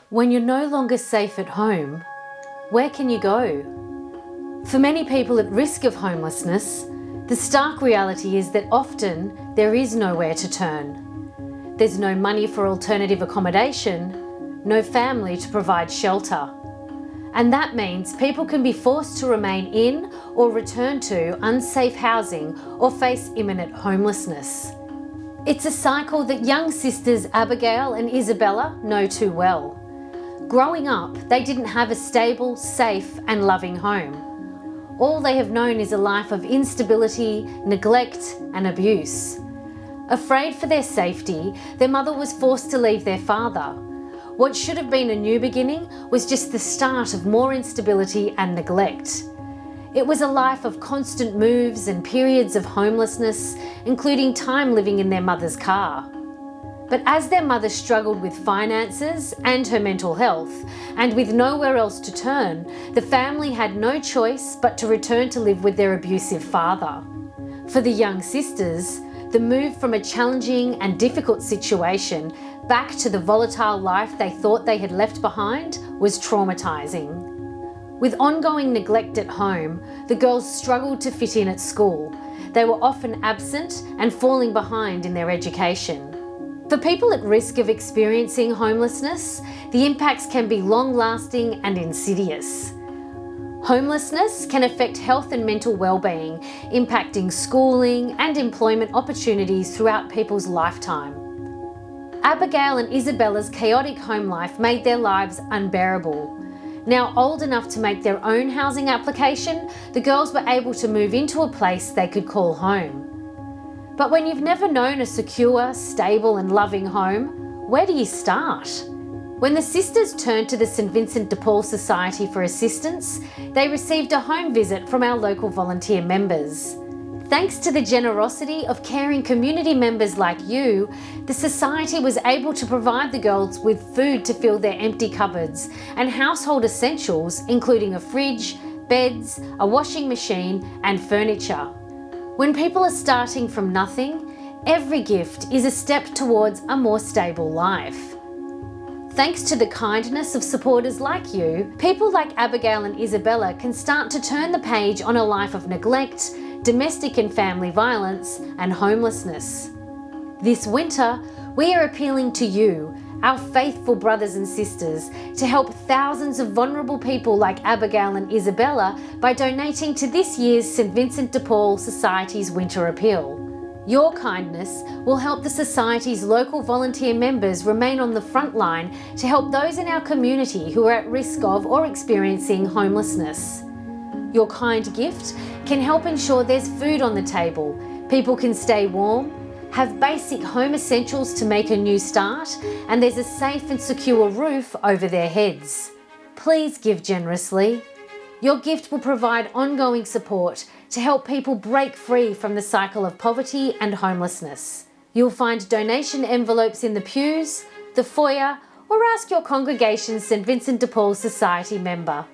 When you're no longer safe at home, where can you go? For many people at risk of homelessness, the stark reality is that often there is nowhere to turn. There's no money for alternative accommodation, no family to provide shelter. And that means people can be forced to remain in or return to unsafe housing or face imminent homelessness. It's a cycle that young sisters Abigail and Isabella know too well. Growing up, they didn't have a stable, safe and loving home. All they have known is a life of instability, neglect and abuse. Afraid for their safety, their mother was forced to leave their father. What should have been a new beginning was just the start of more instability and neglect. It was a life of constant moves and periods of homelessness, including time living in their mother's car. But as their mother struggled with finances and her mental health, and with nowhere else to turn, the family had no choice but to return to live with their abusive father. For the young sisters, the move from a challenging and difficult situation back to the volatile life they thought they had left behind was traumatizing. With ongoing neglect at home, the girls struggled to fit in at school. They were often absent and falling behind in their education. For people at risk of experiencing homelessness, the impacts can be long-lasting and insidious. Homelessness can affect health and mental well-being, impacting schooling and employment opportunities throughout people's lifetime. Abigail and Isabella's chaotic home life made their lives unbearable. Now old enough to make their own housing application, the girls were able to move into a place they could call home. But when you've never known a secure, stable and loving home, where do you start? When the sisters turned to the St Vincent de Paul Society for assistance, they received a home visit from our local volunteer members. Thanks to the generosity of caring community members like you, the Society was able to provide the girls with food to fill their empty cupboards and household essentials, including a fridge, beds, a washing machine and furniture. When people are starting from nothing, every gift is a step towards a more stable life. Thanks to the kindness of supporters like you, people like Abigail and Isabella can start to turn the page on a life of neglect, domestic and family violence, and homelessness. This winter, we are appealing to you, our faithful brothers and sisters, to help thousands of vulnerable people like Abigail and Isabella by donating to this year's St Vincent de Paul Society's Winter Appeal. Your kindness will help the Society's local volunteer members remain on the front line to help those in our community who are at risk of or experiencing homelessness. Your kind gift can help ensure there's food on the table, people can stay warm, have basic home essentials to make a new start, and there's a safe and secure roof over their heads. Please give generously. Your gift will provide ongoing support to help people break free from the cycle of poverty and homelessness. You'll find donation envelopes in the pews, the foyer, or ask your congregation's St Vincent de Paul Society member.